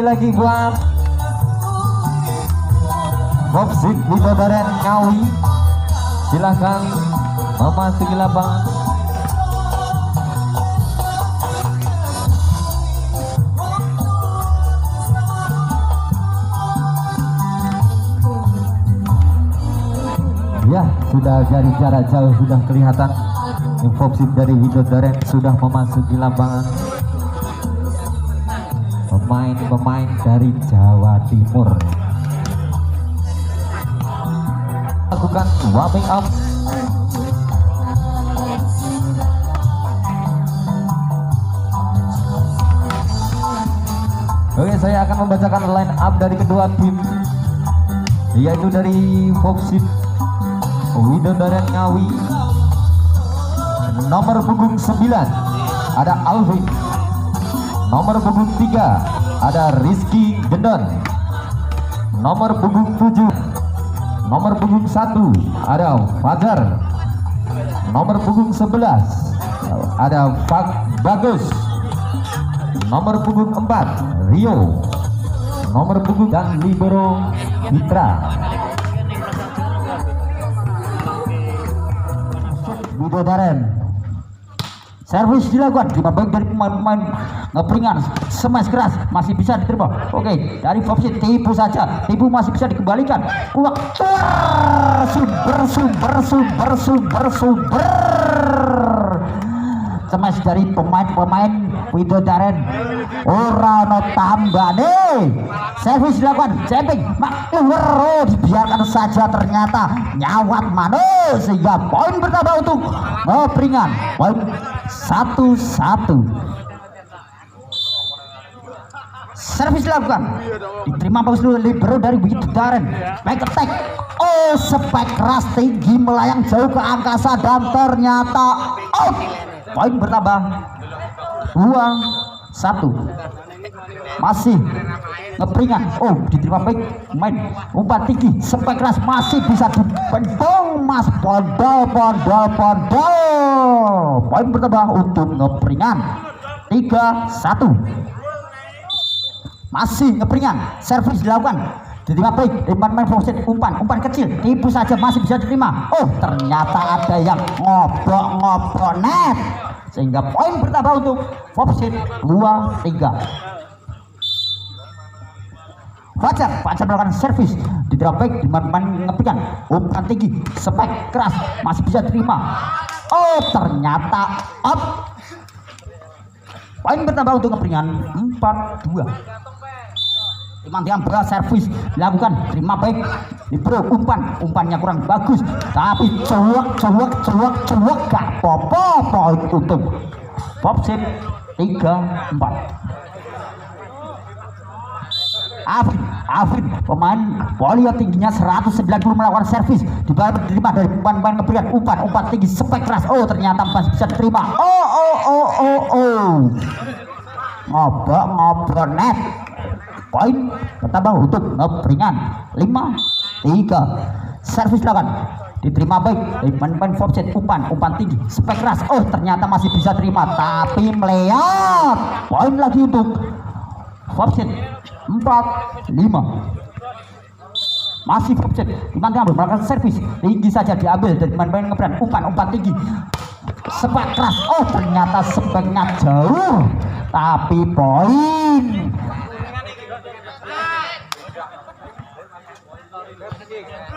sekali lagi buat Boksit Bidodaren Ngawi, silahkan memasuki lapangan. Ya, sudah dari jarak jauh sudah kelihatan Boksit dari Bidodaren sudah memasuki lapangan. Pemain-pemain dari Jawa Timur lakukan warming up. Oke, saya akan membacakan line up dari kedua tim, yaitu dari Boksit Bidodaren Ngawi. Nomor punggung 9 ada Alvin. Nomor punggung 3 ada Rizky Gendon. Nomor punggung 7, nomor punggung 1 ada Fajar. Nomor punggung 11 ada Bagus. Nomor punggung 4 Rio. Nomor punggung dan libero Mitra. Bidodaren servis dilakukan, dibaik dari pemain-pemain ngepringan, smash keras masih bisa diterima. Oke, dari Boksit tipu saja, tipu masih bisa dikembalikan. Uang sumber smash dari pemain-pemain Bidodaren. Ora no tambane, servis dilakukan, jumping makluwer, dibiarkan saja, ternyata nyawat manis sehingga poin bertambah untuk ngepringan. Poin 1-1. Servis dilakukan, diterima bagus dulu libero dari Bidodaren. Back attack, oh spek keras tinggi melayang jauh ke angkasa dan ternyata out. Poin bertambah 2-1. Masih ngepringan, oh diterima baik, main umpan tinggi, spek keras masih bisa dibendong mas. Pondol. Poin bertambah untuk ngepringan 3-1. Masih ngepringan, servis dilakukan, diterima baik, main Boksit, umpan kecil, tipu saja masih bisa diterima. Oh ternyata ada yang ngobok net sehingga poin bertambah untuk Boksit 2-3. Fajar melakukan servis, diterima baik, main ngepringan, umpan tinggi, spek keras masih bisa diterima. Oh ternyata out. Poin bertambah untuk ngepringan 4-2. Tiang bola servis dilakukan, terima baik, libero umpannya kurang bagus tapi cuek gak popo. Poin untuk Boksit 3-4. Afrin pemain voli tingginya 190 melakukan servis, diterima dari pemain ngepringan, umpan tinggi, spek keras. Oh ternyata masih bisa diterima. Ngobok net. Poin bertambah untuk ngepringan 5-3. Servis dilakukan, diterima baik dari pemain Boksit, umpan tinggi, spek keras. Oh ternyata masih bisa terima tapi meleot. Poin lagi untuk Boksit 4-5. Masih Boksit melakukan servis tinggi saja, diambil dari pemain ngepringan, umpan tinggi, spek keras. Oh ternyata speknya jauh tapi poin.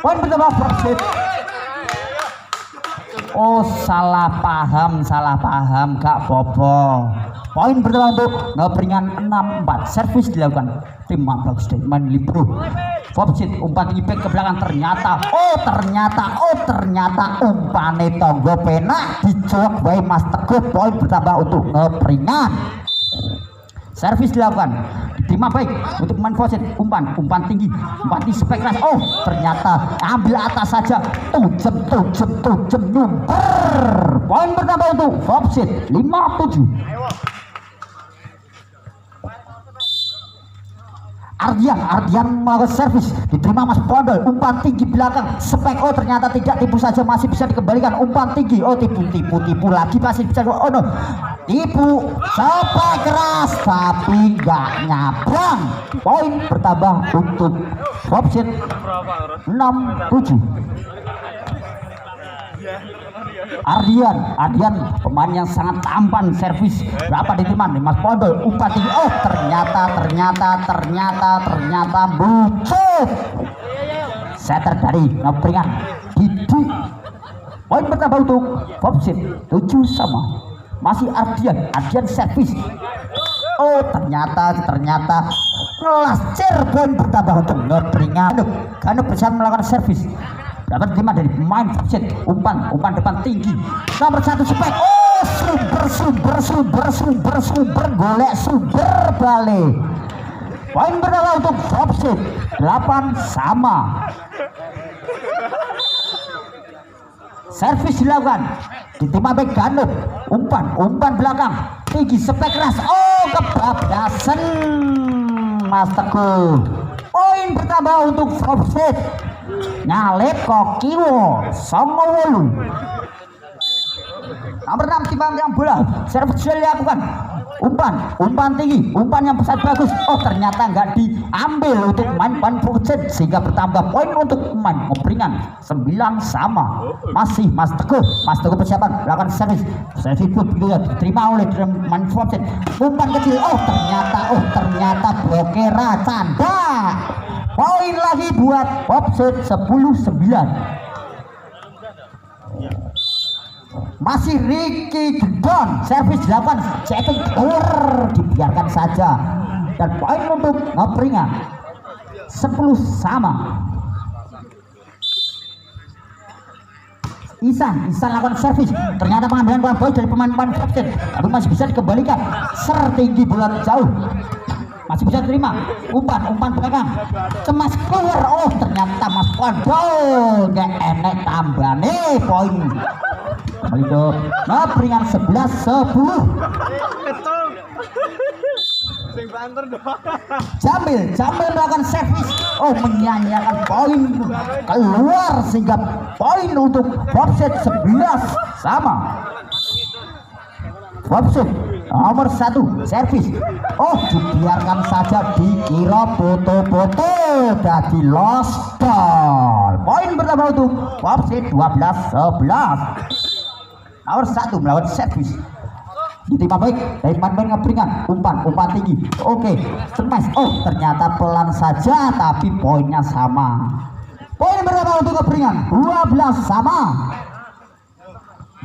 Poin bertambah Boksit. Oh salah paham gak popo. Poin bertambah untuk ngepringan 6-4. Servis dilakukan, terima bagus dari main libero Boksit, umpan tinggi back ke belakang, ternyata umpane tonggo penak dicolok bae Mas Teguh. Poin bertambah untuk ngepringan. Servis dilakukan, diterima baik untuk main Boksit, umpan tinggi, spek keras. Oh ternyata ambil atas saja, tujem nyumper. Poin bertambah untuk Boksit 5-7. Ardian melakukan servis, diterima Mas Pondol, umpan tinggi belakang, spek, oh ternyata tidak, tipu saja, masih bisa dikembalikan, umpan tinggi, oh tipu lagi, masih bisa, oh no, tipu, spek keras, tapi nggak nyabrang. Poin bertambah untuk Popsit 6-7. Ardian pemain yang sangat tampan, servis berapa diterima nih Mas Pondol, umpan tinggi, oh ternyata bucut, setter dari Ngepringan Didi. Poin bertambah untuk Popsit 7-sama. Masih Ardian servis, oh ternyata ngelascer. Poin bertambah untuk Ngepringan. Ganep bisa melakukan servis, dapat terima dari pemain Popsit, umpan depan tinggi, nomor 1 spek, oh sumber golek sumber balik. Poin bertambah untuk Popsit 8-sama. Servis dilakukan, diterima baik Ganep, umpan belakang tinggi, spek keras, oh kebablasan Mas Teguh. Poin bertambah untuk Popsit nyalip kokiwo Songowolu. Nomor 6 timbang yang bola, servis sudah dilakukan, umpan tinggi, umpan yang besar bagus, oh ternyata nggak diambil untuk main Popsit, sehingga bertambah poin untuk main Ngepringan 9-sama. Masih Mas Teguh persiapan melakukan servis pun juga diterima oleh main Popsit, umpan kecil, oh ternyata Bokera canda. Poin lagi buat Popsit 10-9. Masih Ricky Gendon, servis 8, checking dibiarkan saja, dan poin untuk Ngepringan 10-sama. Isan lakukan servis, ternyata pengambilan bola bola dari pemain Popsit, tapi masih bisa dikembalikan, tinggi bola jauh, masih bisa terima, umpan belakang cemas keluar, oh ternyata Mas Pondol gak enek tambah nih. Poin kembali ke Ngepringan 11-10. Jamil melakukan servis, oh menyanyiakan poin keluar, sehingga poin untuk Popsit 11-sama. Popsit nomor 1 servis, oh dibiarkan saja, dikira foto-foto jadi lost ball. Poin bertambah untuk Popsit 12-11. Nomor 1 melawan servis, diterima baik dari pemain Ngepringan, umpan tinggi, oke smash, oh ternyata pelan saja, tapi poinnya sama. Poin bertambah untuk Ngepringan 12-sama.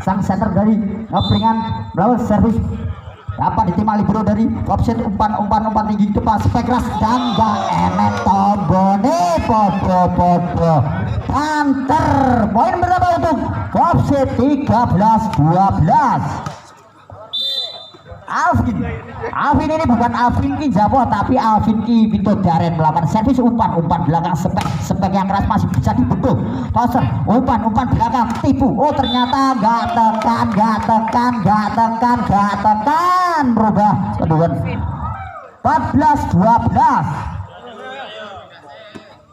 Sang center dari Ngepringan melawan servis, dapat diterima libero dari Popsit, umpan tinggi depan, spek keras, dan gak enek tombone podo panter. Poin bertambah untuk Popsit 13-12. Alvin ini bukan Alvin Ki Jawa, tapi Alvin Ki Vito Daren melakukan servis, umpan belakang, spek yang keras, masih bisa dibentuk, toser, umpan belakang, tipu, oh ternyata gak tekan, berubah kedudukan 14-12.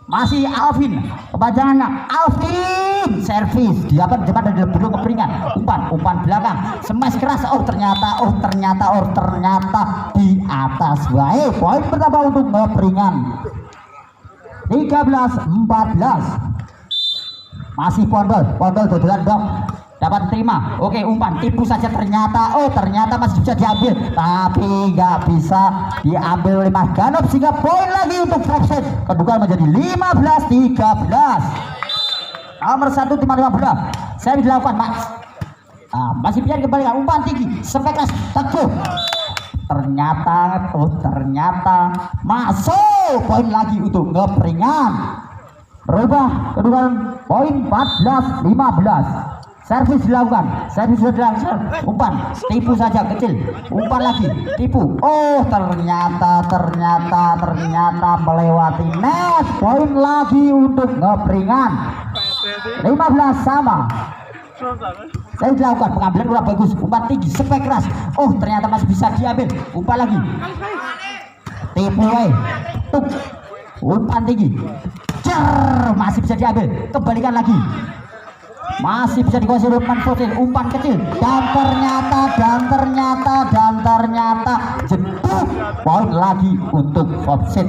Masih Alvin, kepanjangan Alvin servis, dapat depan dari belum Ngepringan, umpan belakang, smash keras, oh ternyata di atas wae. Poin bertambah untuk Ngepringan 13-14. Masih Pondol dodolan dok, dapat terima, oke umpan tipu saja, ternyata masih bisa diambil, tapi nggak bisa diambil oleh Mas Ganop, sehingga poin lagi untuk Popsit, kedudukan menjadi 15-13. Nomor 1 tim 15, saya dilakukan Mas, masih bisa dikembalikan, umpan tinggi, spekas Teguh, ternyata masuk, poin lagi untuk Ngepringan, berubah kedudukan poin 14-15. Servis dilakukan, umpan tipu saja kecil, umpan lagi tipu, oh ternyata melewati net. Poin lagi untuk Ngepringan 15-sama. Saya dilakukan pengambilan bola bagus, umpan tinggi, spek keras, oh ternyata masih bisa diambil, umpan lagi, tipu wae. Tuk. Umpan tinggi. Cer, masih bisa diambil. Kembalikan lagi. Masih bisa dikuasai oleh Manfred. Umpan kecil dan ternyata jeduk. Poin lagi untuk offset.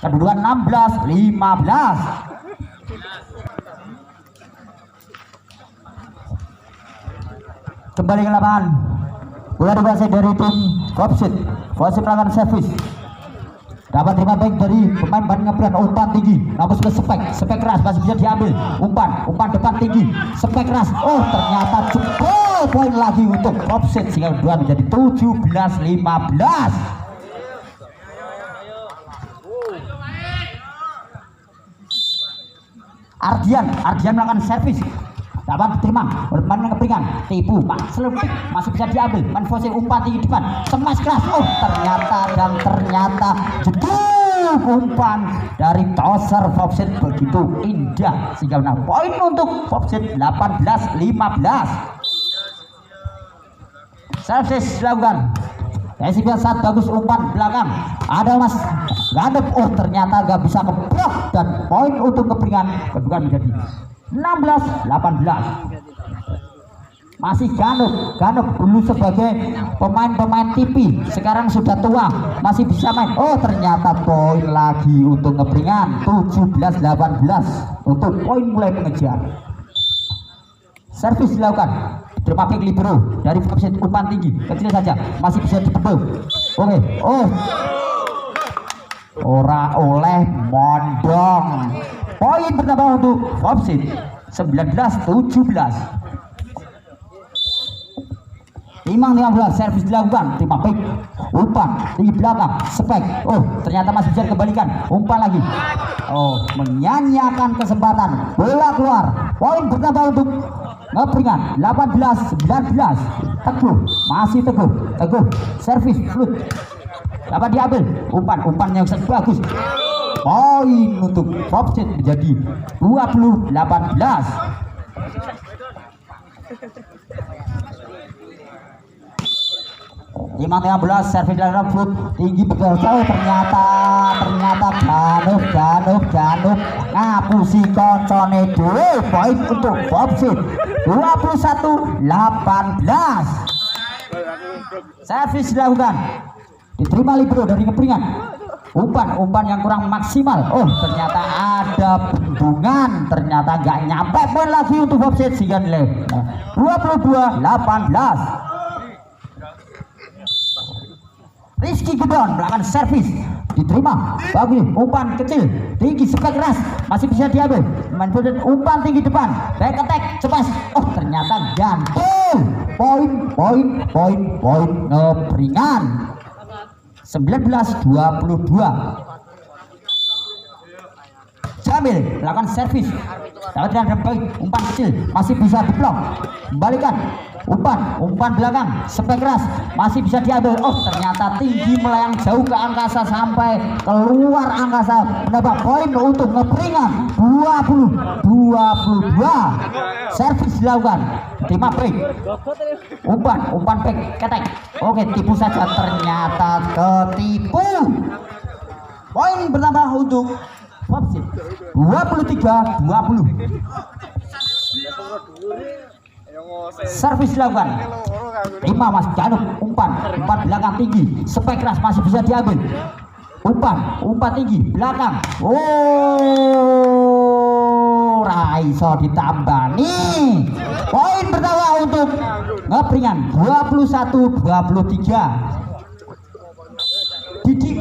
Kedudukan 16-15. Kembali ke lapangan. Bola dikuasai dari tim offset. Offset melakukan servis. Dapat terima baik dari pemain Bandung Ngeprian. Umpan tinggi, namun sudah spek keras masih bisa diambil. Umpan depan tinggi, spek keras. Oh, ternyata jebol. Poin lagi untuk offset sehingga kedua menjadi 17-15. Ardian melakukan servis. Dapat diterima oleh pemain Ngeprian. Tipu, Pak selempik masih bisa diambil. Manfose umpan tinggi depan, smash keras. Oh, ternyata jeduk. Umpan dari toser offset begitu indah sehingga menang. Poin untuk offset 18-15. Servis dilakukan. Resipnya saat bagus, umpan belakang. Ada Mas Ganep. Oh, ternyata gak bisa keblok dan poin untuk Ngeprian kedua menjadi 16-18. Masih Ganep dulu sebagai pemain TV, sekarang sudah tua, masih bisa main. Oh, ternyata poin lagi untuk Ngeprian 17-18 untuk poin mulai mengejar. Servis dilakukan. Terima baik libero dari offset. Umpan tinggi kecil saja masih bisa ditebel. Oke. Oh, ora oleh mondong. Poin pertama untuk offset 19-17. Imang 15. Servis dilakukan. Terima baik. Umpan tinggi belakang, spek. Oh, ternyata masih bisa dikembalikan. Umpan lagi. Oh, menyanyiakan kesempatan. Bola keluar. Poin pertama untuk Ngeprian 18-19. Teguh, masih teguh. Servis flut. Dapat diambil. Umpan yang sangat bagus. Poin untuk offset menjadi 20-18. Imang 15. Servis dalam flut tinggi betul jauh. Ternyata Ganep ngapusi koncone dhewe. Poin untuk offset 21-18. Servis dilakukan. Diterima libero dari Ngeprian. Umpan yang kurang maksimal. Oh, ternyata ada bendungan, ternyata gak nyampe. Poin lagi untuk offset sehingga nilai 22-18. Rizky Gudon melakukan servis. Diterima bagus. Umpan kecil tinggi, spek keras masih bisa diambil. Manfred umpan tinggi depan, back attack cepat. Oh, ternyata gantung. Poin Ngeprian 19-22. Jamil melakukan servis. Dapat dengan baik. Umpan kecil masih bisa diblok. Kembalikan. Umpan belakang, spek keras masih bisa diambil. Oh, ternyata tinggi melayang jauh ke angkasa sampai keluar angkasa. Mendapat poin untuk Ngeprian 20-22. Servis dilakukan. Terima baik. Umpan back ketek. Oke, tipu saja, ternyata ketipu. Poin pertama untuk offset 23-20. Servis dilakukan. 5 Mas Ganep. Umpan belakang tinggi, spek keras masih bisa diambil. Umpan tinggi belakang. Oh, raiso ditambani. Poin pertama untuk Ngeprian 21-23. Didik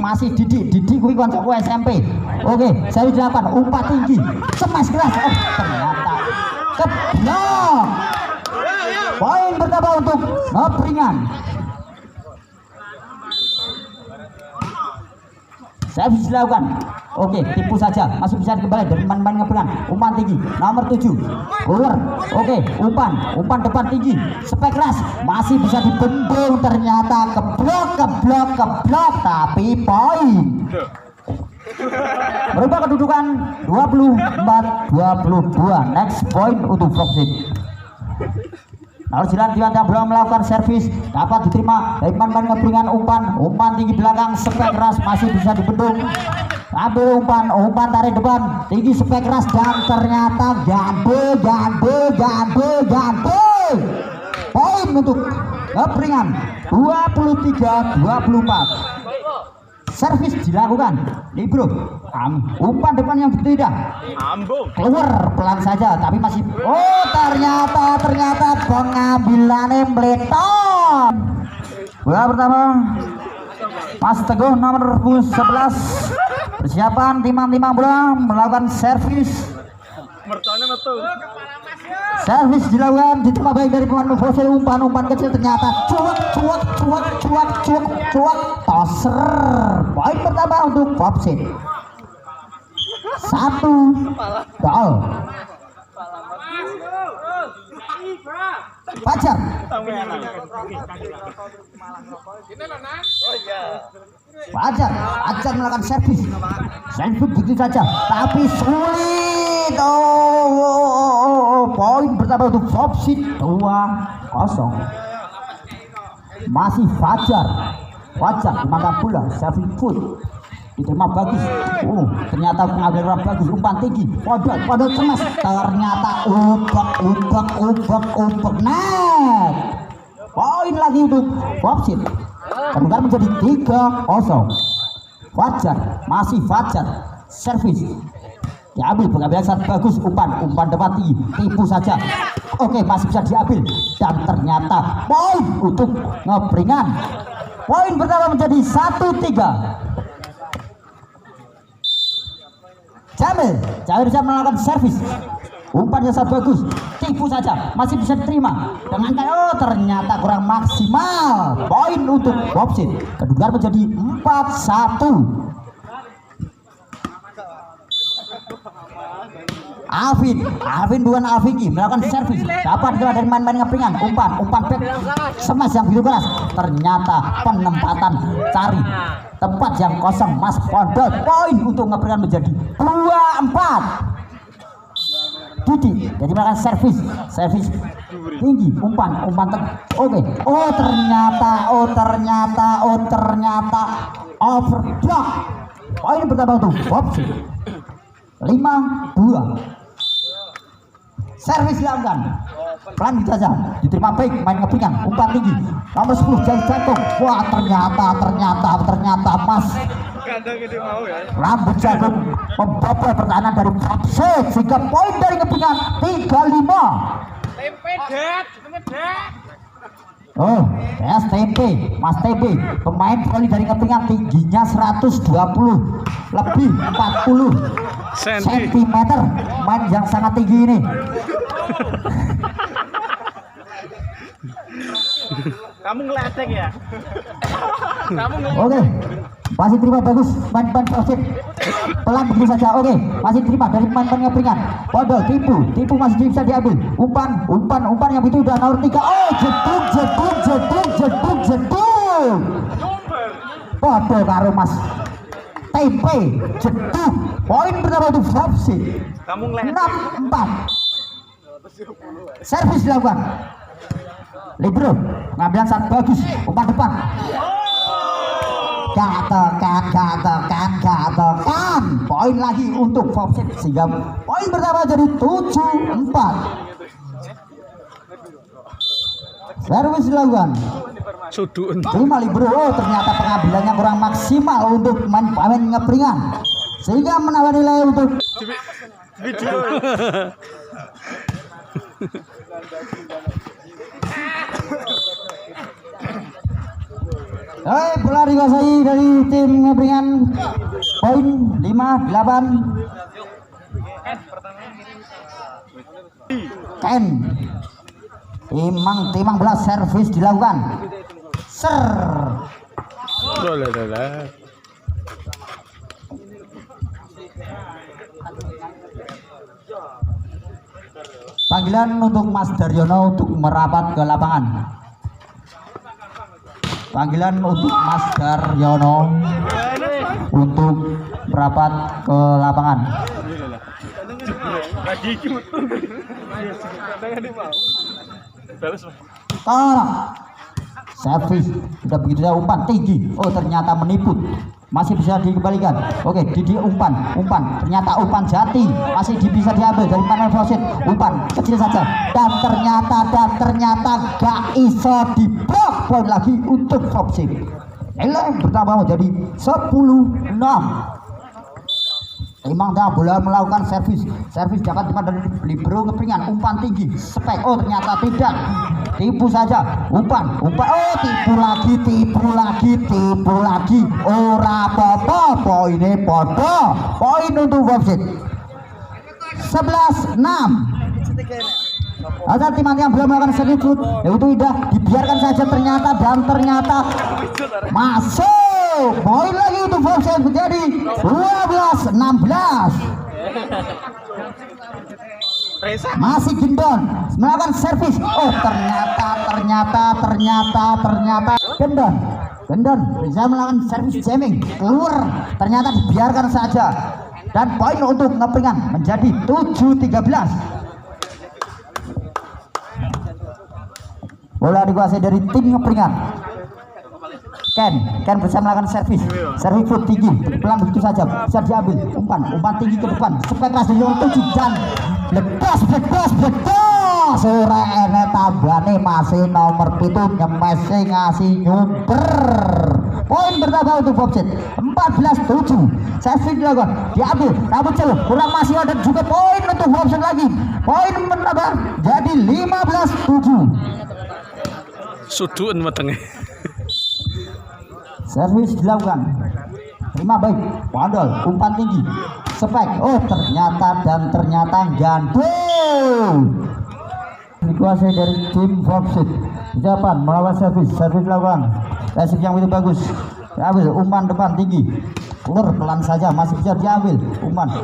kuwi kancaku SMP. Oke, saya dilakukan. Umpan tinggi, smash keras. Oh, ternyata keblok. Poin pertama untuk Ngeprian. Servis dilakukan. Oke, tipu saja masih bisa kembali dari pemain Ngeprian. Umpan tinggi nomor 7 keluar. Oke, umpan depan tinggi, spek keras masih bisa dibendung. Ternyata keblok, tapi poin berubah kedudukan 24-22. Next point untuk offset Lalu jalan tiba-tiba belum melakukan servis, dapat diterima dari pemain ngebringan umpan tinggi belakang spek keras masih bisa dibendung. Ambil umpan tarik depan tinggi spek keras dan ternyata gande. Poin untuk ngebringan 23-24. Servis dilakukan Libro, umpan depan yang begitu indah, keluar pelan saja tapi masih ternyata pengambilannya meleton. Bola pertama Mas Teguh nomor 11, persiapan timang bola melakukan servis. Servis dilakukan, diterima baik dari pemain Fosil. Umpan kecil ternyata cuak toser. Poin pertama untuk Fosil. 1-0. Fajar melakukan servis begitu saja tapi sulit. Poin pertama untuk Fosil 2-0. Masih Fajar dimakan bola, serving foot diterima bagus. Ternyata pengambilan bagus, umpan tinggi, podol cemas, ternyata ubek net. Poin lagi untuk Fosil, kemudian menjadi 3-0. Masih Fajar servis diambil, pengambilan saat bagus, umpan depan tinggi, tipu saja. Oke, masih bisa diambil dan ternyata poin untuk ngebringan. Poin pertama menjadi 1-3. Jamil bisa melakukan servis, umpannya sangat bagus, tipu saja, masih bisa diterima dengan ternyata kurang maksimal. Poin untuk Fosil, kedua menjadi 4-1. Alvin bukan Alviki melakukan servis, dapat dari main-main ngepringan, umpan back semas yang begitu keras, ternyata penempatan cari tempat yang kosong Mas Pondol. Poin untuk ngepringan menjadi 2-4. Didi jadi melakukan servis tinggi, umpan oke. Ternyata overdog. Poin pertama untuk Fosil 5-2. Servis dilakukan, pelan saja, diterima baik, main ngepringan, umpan tinggi, nomor 10 jantung. Wah, ternyata Mas rambut jagung membobol pertahanan dari Fosil, sehingga poin dari ngepringan 3-5. STP Mas TP, pemain voli dari kepingan, tingginya 120 lebih 40 cm, main yang sangat tinggi ini. Kamu ngeledek ya? Oke, masih terima bagus main Fosil, pelan begitu saja. Oke, masih terima dari main ngepringan, podol tipu masih bisa diambil, umpan yang itu udah nomor 3. Jeduk podol karo Mas tempe jeduk. Poin pertama untuk Fosil 6-4. Servis dilakukan, Libro pengambilan sangat bagus, umpan depan, gak tekan. Poin lagi untuk Fosil, sehingga poin pertama jadi 7-4. Servis dilakukan, terima Libro. Ternyata pengambilannya kurang maksimal untuk main ngepringan, sehingga menambah nilai untuk video. Bola dikuasai dari tim ngepringan, poin 5-8. Ken timang bola, servis dilakukan, panggilan untuk Mas Daryono untuk merapat ke lapangan. Panggilan untuk Mas Daryono untuk merapat ke lapangan. Bagus, Mas. Tolong. Servis sudah begitu saja umpan tinggi. Oh ternyata menipu. Masih bisa dikembalikan. Oke, Didi umpan. Ternyata umpan jati masih bisa diambil dari Manuel Faucet. Umpan kecil saja dan ternyata gak iso diblok. Poin lagi untuk Faucet. Eleng bertambah menjadi 10-6. Imang dah bola melakukan servis dapat dari libero ngepringan umpan tinggi spek. Oh ternyata tidak, tipu saja umpan. Oh tipu lagi ora apa-apa, poinnya podo, poin untuk Faucet 11-6. Ada tim yang belum melakukan servis yaitu Ida dibiarkan saja ternyata masuk. Poin lagi untuk Faucet menjadi 12-16. Masih Gendon melakukan servis. Oh ternyata Gendon bisa melakukan servis jamming keluar, ternyata dibiarkan saja dan poin untuk ngepringan menjadi 7-13. Bola dikuasai dari tim ngepringan. Ken bisa melakukan servis foot tinggi pelan begitu saja bisa diambil umpan tinggi ke depan spek keras dari nomor 7 dan lepas sore ene tambahane masih nomor 7 nyemese ngasih nyumper. Poin bertambah untuk Faucet 14-7. Servis dilakukan diambil namun jauh kurang masih ada juga poin untuk Faucet lagi. Poin bertambah jadi 15-7. Suduan matangnya. Servis dilakukan, terima baik, Pandol, umpan tinggi, spek. Oh ternyata gandul. Dikuasai dari tim Faucet. Japan melawan servis dilakukan. Resip yang itu bagus. Diambil umpan depan tinggi. Keluar pelan saja masih bisa diambil.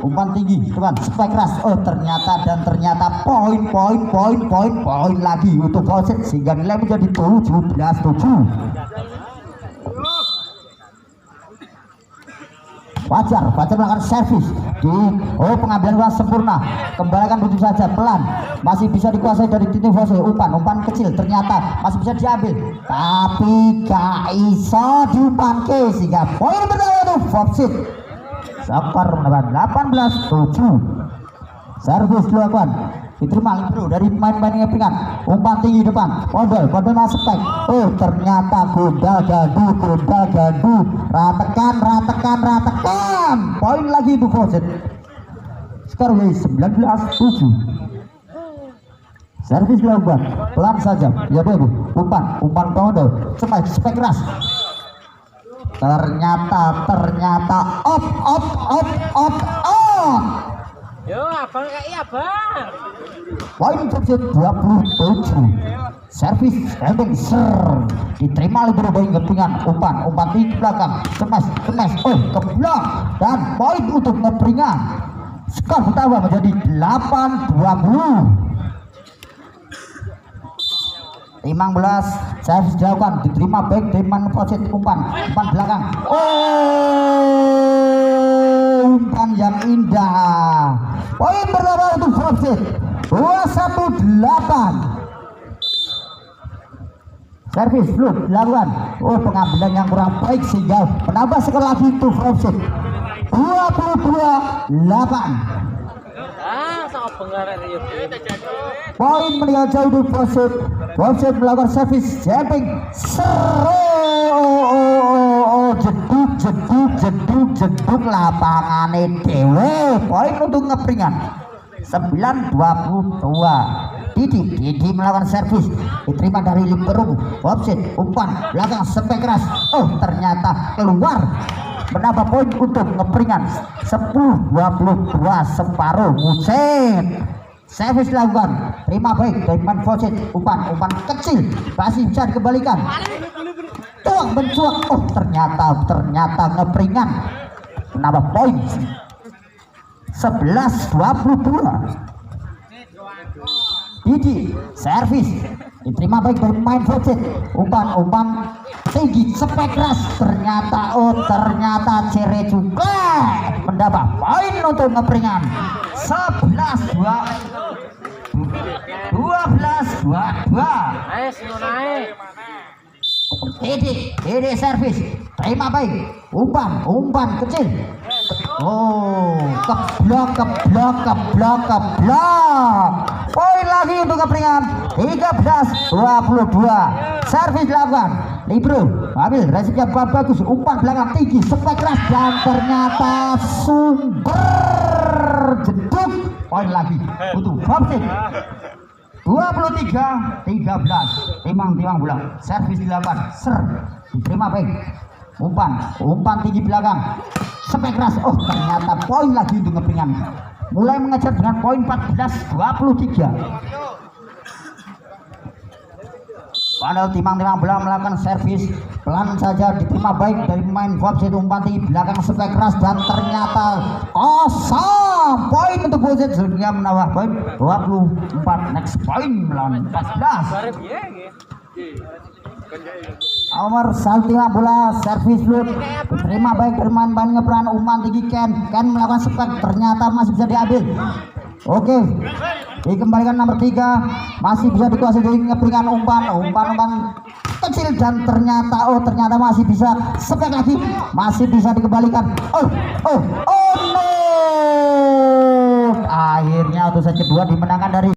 Umpan tinggi depan spek keras. Oh ternyata poin lagi untuk Faucet sehingga nilai menjadi 17-7. Fajar melakukan servis di pengambilan bola sempurna, kembalikan begitu saja pelan, masih bisa dikuasai dari tim Faucet. Umpan kecil ternyata masih bisa diambil tapi gak iso diumpanke sehingga poin pertama untuk Faucet. Skor 18-7. Servis dilakukan diterima libero dari pemain-pemain ngepringan. Umpan tinggi depan Pandol masuk spek. Oh ternyata godal gadu ratekan. Poin lagi untuk Faucet. Skor 19-7. Servis dilakukan pelan saja ya Bu. Umpan Pandol spek keras. Ternyata op. Yo, abang kayak abang. Poin Faucet 27. Servis ending ser diterima libero dari ngepringan. Umpan di belakang kemas. Oh keblok dan poin untuk ngepringan. Skor bertambah menjadi 8-20. 15 servis dilakukan diterima baik dari Manuel Faucet. Umpan belakang. Umpan yang indah. Poin bertambah untuk Faucet 21-8. Servis belum dilakukan. Oh pengambilan yang kurang baik sehingga menambah skor lagi untuk Faucet 22-8. Poin meninggal jauh untuk Faucet. Faucet melakukan servis jamming jeduk lapangane dewe. Poin untuk ngepringan 9-22. Didi melakukan servis diterima dari libero Faucet. Umpan belakang spek keras. Oh ternyata keluar, menambah poin untuk ngepringan 10-22 separuh musim. Servis dilakukan terima baik dari Manuel Faucet. Umpan kecil masih bisa dikembalikan. Mencuak. Oh ternyata ngepringan, menambah poin 11-22. Didi servis diterima baik dari pemain Faucet. Umpan tinggi spek keras. Ternyata cere juga mendapat poin untuk ngepringan 12-22. Ini servis, terima baik, umpan kecil. Oh, keblok. Poin lagi untuk keperingan 13-22. Servis dilakukan. Libro ambil resipnya bagus, umpan belakang tinggi, spek keras dan ternyata sumber jeduk. Poin lagi untuk Fabsit. 23-13. Timang bola. Servis dilakukan. Diterima baik. Umpan tinggi belakang. Spek keras. Oh, ternyata poin lagi untuk keperingan. Mulai mengejar dengan poin 14-23. Padahal timang bola melakukan servis pelan saja, diterima baik dari pemain Fabsit. Umpan tinggi belakang spek keras dan ternyata kosong. Poin untuk Fabsit sehingga menambah poin 24. Next poin melawan 14. Nomor 1 timang bola servis lut diterima baik dari pemain Bandung Ngeperan. Umpan tinggi Ken melakukan spek ternyata masih bisa diambil. Oke, dikembalikan nomor 3, masih bisa dikuasai dari Ngeperingan. Umpan kecil dan ternyata masih bisa spek lagi, masih bisa dikembalikan. Oh no, akhirnya untuk set kedua dimenangkan dari